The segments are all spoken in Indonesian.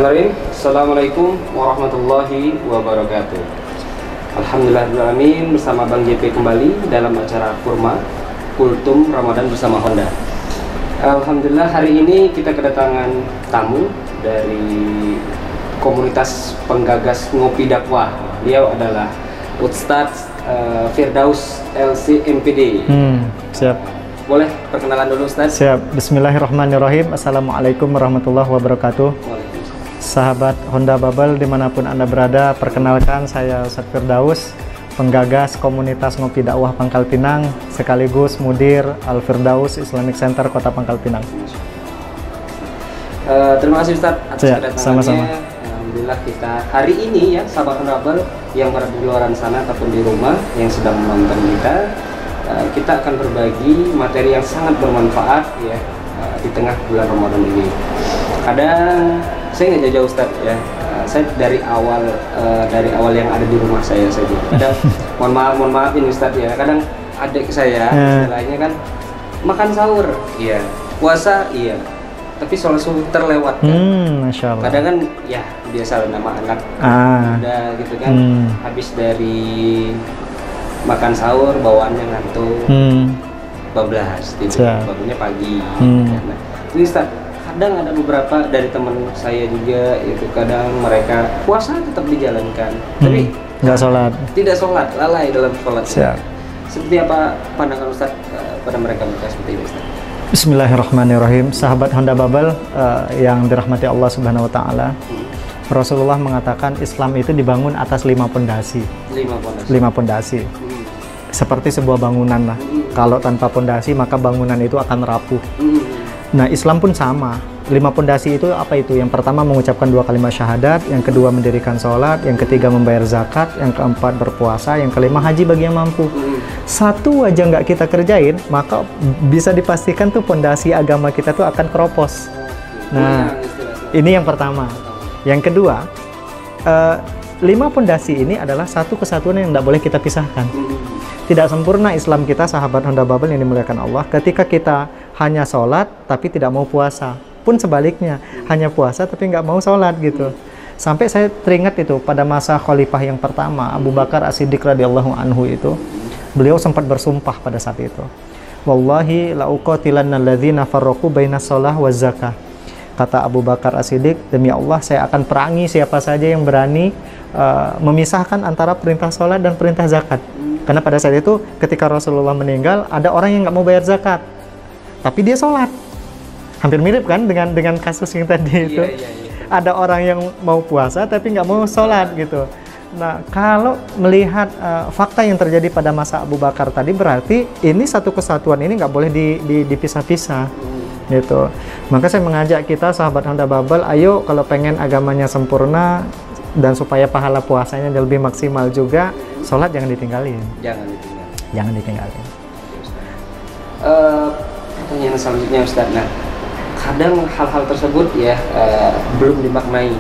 Bismillahirrahmanirrahim. Assalamualaikum warahmatullahi wabarakatuh. Alhamdulillahirrahmanirrahim. Bersama Bang JP kembali dalam acara Kurma Kultum Ramadan bersama Honda. Alhamdulillah hari ini kita kedatangan tamu dari komunitas penggagas ngopi dakwah. Beliau adalah Ustadz Firdaus LC MPD. Siap. Boleh perkenalan dulu Ustadz? Siap. Bismillahirrahmanirrahim. Assalamualaikum warahmatullahi wabarakatuh. Sahabat Honda Bubble dimanapun Anda berada, perkenalkan saya Ustadz Firdaus, penggagas komunitas ngopi dakwah Pangkal Pinang, sekaligus mudir Al-Firdaus Islamic Center Kota Pangkal Pinang. Terima kasih Ustadz atas kedatangannya. Sama-sama. Alhamdulillah kita hari ini ya sahabat Honda Bubble yang berada di luar sana ataupun di rumah yang sedang menonton kita akan berbagi materi yang sangat bermanfaat ya di tengah bulan Ramadan ini. Kadang saya nggak jauh-jauh Ustadz ya, saya dari awal yang ada di rumah saya saja. Kadang mohon maaf ini Ustadz ya, kadang adik saya istilahnya kan makan sahur, iya, puasa iya, tapi sholat subuh terlewat kan. Masya Allah. Kadang kan ya biasa nama anak udah gitu kan, habis dari makan sahur bawaannya ngantuk, bablas, bangunnya pagi. Nah, ini Ustaz, kadang ada beberapa dari teman saya juga itu kadang mereka puasa tetap dijalankan, tapi nggak sholat, tidak sholat, lalai dalam sholat. Siap. Seperti apa pandangan Ustaz pada mereka seperti ini Ustaz? Bismillahirrahmanirrahim. Sahabat Honda Bubble yang dirahmati Allah Subhanahu Wa Taala. Rasulullah mengatakan Islam itu dibangun atas 5 pondasi. 5 pondasi. Seperti sebuah bangunan lah. Kalau tanpa pondasi maka bangunan itu akan rapuh. Nah, Islam pun sama. 5 pondasi itu apa itu? Yang pertama mengucapkan 2 kalimat syahadat, yang kedua mendirikan sholat, yang ketiga membayar zakat, yang keempat berpuasa, yang kelima haji bagi yang mampu. Satu aja nggak kita kerjain, maka bisa dipastikan tuh pondasi agama kita tuh akan keropos. Nah, ini yang pertama. Yang kedua, 5 pondasi ini adalah satu kesatuan yang tidak boleh kita pisahkan. Tidak sempurna Islam kita, sahabat Honda Bubble yang dimuliakan Allah, ketika kita hanya sholat tapi tidak mau puasa. Pun sebaliknya, hanya puasa tapi nggak mau sholat gitu. Sampai saya teringat itu pada masa khalifah yang pertama, Abu Bakar As-Siddiq radhiyallahu anhu itu, beliau sempat bersumpah pada saat itu. Wallahi la uqatilanna alladzina farraqu bainas shalah waz zakah. Kata Abu Bakar As-Siddiq, demi Allah saya akan perangi siapa saja yang berani memisahkan antara perintah sholat dan perintah zakat. Karena pada saat itu ketika Rasulullah meninggal, ada orang yang nggak mau bayar zakat, tapi dia sholat. Hampir mirip kan dengan kasus yang tadi itu. Ada orang yang mau puasa tapi nggak mau sholat gitu. Nah, kalau melihat fakta yang terjadi pada masa Abu Bakar tadi, berarti ini satu kesatuan ini nggak boleh dipisah-pisah. Gitu. Maka saya mengajak kita sahabat Honda Bubble, ayo kalau pengen agamanya sempurna dan supaya pahala puasanya lebih maksimal juga, sholat jangan ditinggalin. Jangan ditinggalin. Pertanyaan selanjutnya Ustaz, nah kadang hal-hal tersebut ya belum dimaknai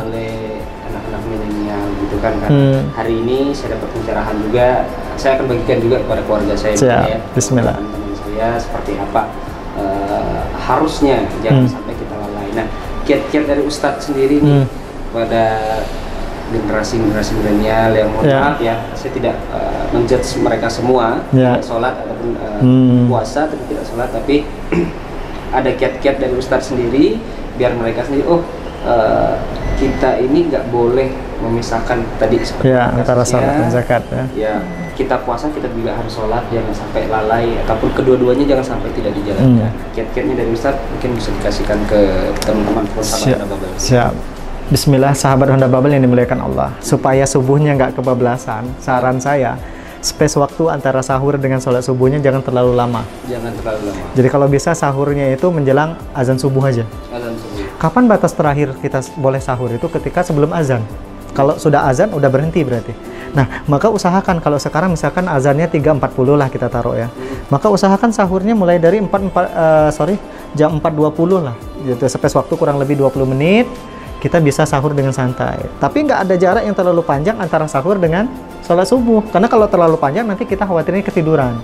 oleh anak-anak milenial gitu kan. Hari ini saya dapat pencerahan juga, saya akan bagikan juga kepada keluarga saya. Ya. Bismillah. Teman-teman saya seperti apa harusnya jangan sampai kita lalai. Nah, kiat-kiat dari Ustadz sendiri nih pada generasi milenial yang mohon maaf ya, saya tidak menjudge mereka semua tidak sholat ataupun puasa tapi tidak sholat, tapi ada kiat-kiat dari Ustadz sendiri biar mereka sendiri kita ini nggak boleh memisahkan tadi seperti antara sholat dan zakat ya. Kita puasa kita juga harus sholat, jangan sampai lalai ataupun kedua-duanya jangan sampai tidak dijalankan. Kiat-kiatnya dari Ustadz mungkin bisa dikasihkan ke teman-teman sahabat Honda Bubble. Siap. Bismillah sahabat Honda Bubble yang dimuliakan Allah, supaya subuhnya nggak kebablasan, saran saya space waktu antara sahur dengan sholat subuhnya jangan terlalu lama. Jadi kalau bisa sahurnya itu menjelang azan subuh aja. Kapan batas terakhir kita boleh sahur itu? Ketika sebelum azan. Kalau sudah azan udah berhenti berarti. Nah, maka usahakan kalau sekarang misalkan azannya 3.40 lah kita taruh ya. Maka usahakan sahurnya mulai dari jam 4.20 lah. Gitu, space waktu kurang lebih 20 menit kita bisa sahur dengan santai. Tapi nggak ada jarak yang terlalu panjang antara sahur dengan sholat subuh. Karena kalau terlalu panjang nanti kita khawatirnya ketiduran.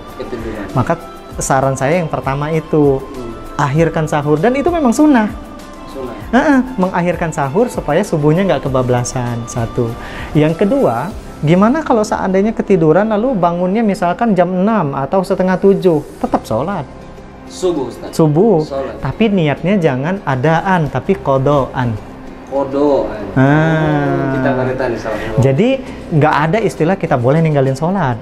Maka saran saya yang pertama itu akhirkan sahur, dan itu memang sunnah. Mengakhirkan sahur supaya subuhnya nggak kebablasan, satu. Yang kedua, gimana kalau seandainya ketiduran lalu bangunnya misalkan jam 6 atau setengah 7, tetap sholat. Subuh, Ustaz. Subuh. Sholat. Tapi niatnya jangan adaan, tapi kodoan. Kodoan. Kita barita nih salah. Jadi nggak ada istilah kita boleh ninggalin sholat.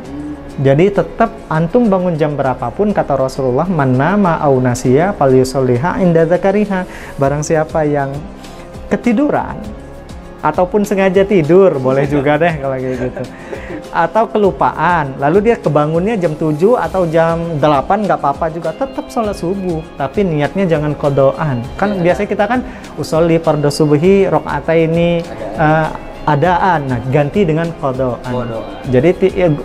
Jadi tetap antum bangun jam berapapun, kata Rasulullah, man nama au nasiya falyusolliha inda dzakariha. Barang siapa yang ketiduran ataupun sengaja tidur, boleh juga deh kalau kayak gitu. Atau kelupaan, lalu dia kebangunnya jam 7 atau jam 8, nggak apa-apa juga, tetap sholat subuh. Tapi niatnya jangan kodoan. Kan biasanya kita kan usolli fardhu subhi rakaataini adaan, nah ganti dengan kodoan. Jadi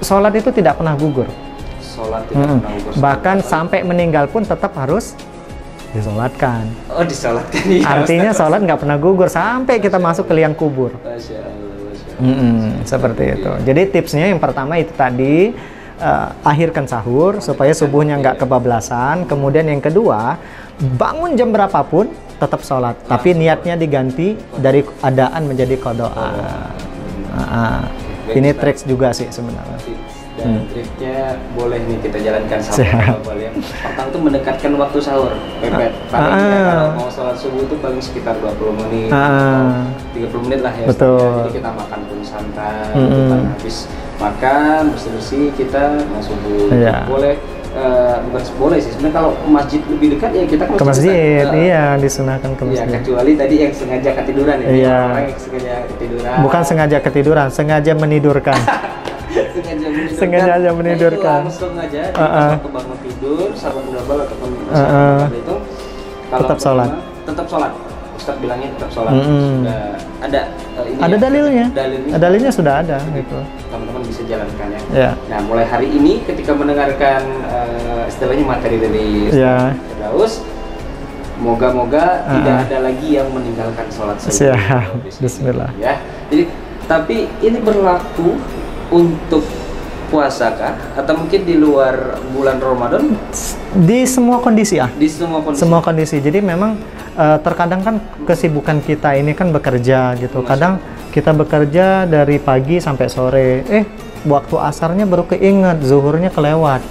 sholat itu tidak pernah gugur. Sholat tidak pernah gugur. Bahkan sampai meninggal pun tetap harus disolatkan. Oh, disolatkan. Ya, artinya sholat nggak pernah gugur sampai kita masuk ke liang kubur. Masya Allah. Seperti itu. Jadi tipsnya yang pertama itu tadi, akhirkan sahur supaya subuhnya nggak kebablasan. Kemudian yang kedua, bangun jam berapapun tetap sholat, tapi niatnya diganti dari adaan menjadi kodoan. Ini trik juga sih sebenarnya. Dan triknya boleh nih kita jalankan sama yang pertama itu mendekatkan waktu sahur. Pepet. Kalau mau sholat subuh itu paling sekitar 20 menit, 30 menit lah ya. Betul. Jadi kita makan pun santai, kita habis makan bersih-bersih kita mau subuh. Boleh. Bukan boleh sih sebenarnya, kalau masjid lebih dekat ya kita ke masjid. Iya, disunahkan ke masjid. Iya, kecuali tadi yang sengaja ketiduran ya. Iya. Orang yang sengaja ketiduran. Bukan sengaja ketiduran, sengaja menidurkan. sengaja menidurkan. Langsung aja kebangun tidur, sahabat global ataupun itu tetap sholat. Tetap sholat. Ustaz bilangnya tetap sholat. Sudah ada ada dalilnya. Dalilnya sudah ada gitu. Teman-teman bisa jalankan ya. Nah, mulai hari ini ketika mendengarkan istilahnya materi dari Firdaus, moga-moga tidak ada lagi yang meninggalkan sholat saja. Bismillah. Ya. Jadi, tapi ini berlaku untuk puasa kah? Atau mungkin di luar bulan Ramadan? Di semua kondisi ya. Di semua kondisi. Semua kondisi. Jadi memang terkadang kan kesibukan kita ini kan bekerja gitu. Kadang kita bekerja dari pagi sampai sore. Waktu asarnya baru keinget, zuhurnya kelewat.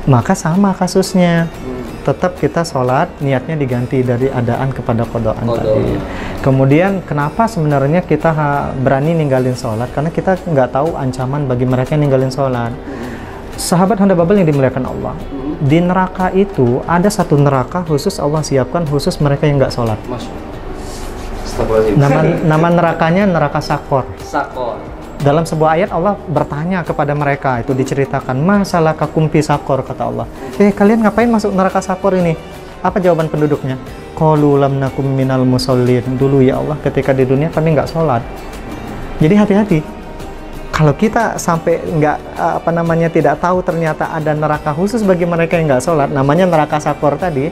Maka sama kasusnya. Tetap kita sholat, niatnya diganti dari adaan kepada kodoan tadi. Kemudian kenapa sebenarnya kita berani ninggalin sholat? Karena kita nggak tahu ancaman bagi mereka yang ninggalin sholat. Sahabat Honda Babel yang dimuliakan Allah, di neraka itu ada satu neraka khusus Allah siapkan khusus mereka yang nggak sholat. Nama nerakanya neraka Sakor. Dalam sebuah ayat Allah bertanya kepada mereka, itu diceritakan, masalah kakumpi Sakor, kata Allah. Kalian ngapain masuk neraka Sakor ini? Apa jawaban penduduknya? Qalu lam nakum minal musallin. Dulu ya Allah, ketika di dunia kami nggak sholat. Jadi hati-hati. Kalau kita sampai tidak tahu ternyata ada neraka khusus bagi mereka yang nggak sholat, namanya neraka Sakor tadi,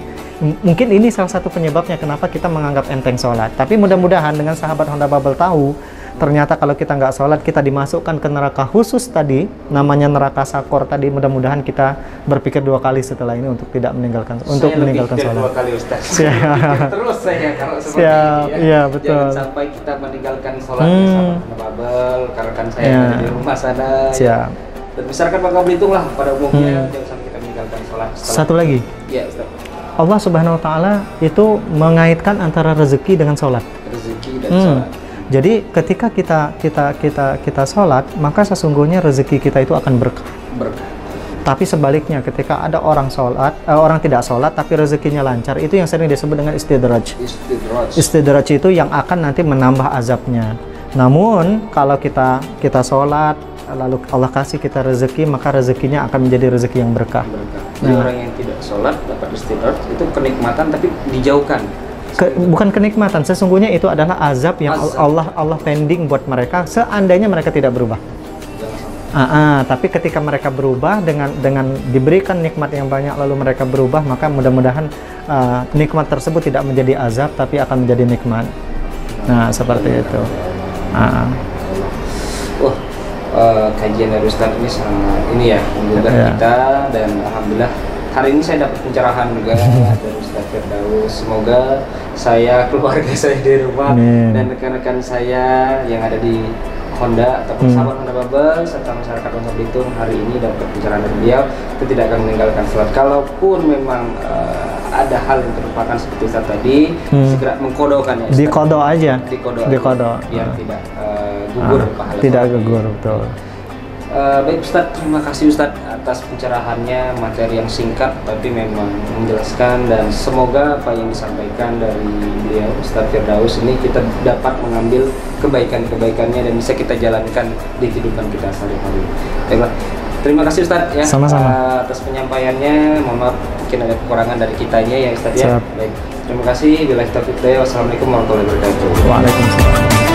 mungkin ini salah satu penyebabnya kenapa kita menganggap enteng sholat. Tapi mudah-mudahan dengan sahabat Honda Babel tahu, ternyata kalau kita nggak sholat, kita dimasukkan ke neraka khusus tadi, namanya neraka Sakor tadi. Mudah-mudahan kita berpikir 2 kali setelah ini untuk tidak meninggalkan sholat. Saya 2 kali, Ustaz. Terus saya kalau seperti ini ya. Betul. Jangan sampai kita meninggalkan sholat bersama Babel, karena kan saya di rumah sana. Dan besarkan Bangka Belitung lah pada umumnya, jangan sampai kita meninggalkan sholat. Satu lagi. Ya, Ustaz. Allah Subhanahu Wa Taala itu mengaitkan antara rezeki dengan sholat. Rezeki dan sholat. Jadi ketika kita sholat, maka sesungguhnya rezeki kita itu akan berkah. Tapi sebaliknya, ketika ada orang sholat, orang tidak sholat tapi rezekinya lancar, itu yang sering disebut dengan istidraj. Istidraj itu yang akan nanti menambah azabnya. Namun kalau kita sholat, lalu Allah kasih kita rezeki, maka rezekinya akan menjadi rezeki yang berkah. Jadi orang yang tidak sholat dapat istidraj itu kenikmatan tapi dijauhkan. Bukan kenikmatan, sesungguhnya itu adalah azab yang Allah pending buat mereka seandainya mereka tidak berubah. Tapi ketika mereka berubah dengan diberikan nikmat yang banyak lalu mereka berubah, maka mudah-mudahan nikmat tersebut tidak menjadi azab tapi akan menjadi nikmat. Nah, seperti itu. Kajian dari Ustaz ini sangat menggugah kita, dan alhamdulillah hari ini saya dapat pencerahan juga dari Ustaz Firdaus. Semoga saya, keluarga saya di rumah, Amin. dan rekan-rekan saya yang ada di Honda ataupun sahabat Honda Bubble serta masyarakat Bangka Belitung hari ini dapat pencerahan dari beliau, kita tidak akan meninggalkan sholat. Kalaupun memang ada hal yang terlupakan seperti Ustaz tadi, segera mengkodokan ya Ustaz. Dikodo aja. Dikodo. Biar tidak gugur pahala. Tidak gugur, betul. Baik Ustadz, terima kasih Ustadz atas pencerahannya, materi yang singkat tapi memang menjelaskan, dan semoga apa yang disampaikan dari beliau Ustadz Firdaus ini kita dapat mengambil kebaikan-kebaikannya dan bisa kita jalankan di kehidupan kita sehari-hari. Baiklah, terima kasih Ustadz ya. Sama-sama. Atas penyampaiannya. Mohon maaf mungkin ada kekurangan dari kitanya ya Ustadz ya. Siap. Baik, terima kasih. Wassalamualaikum warahmatullahi wabarakatuh. Waalaikumsalam.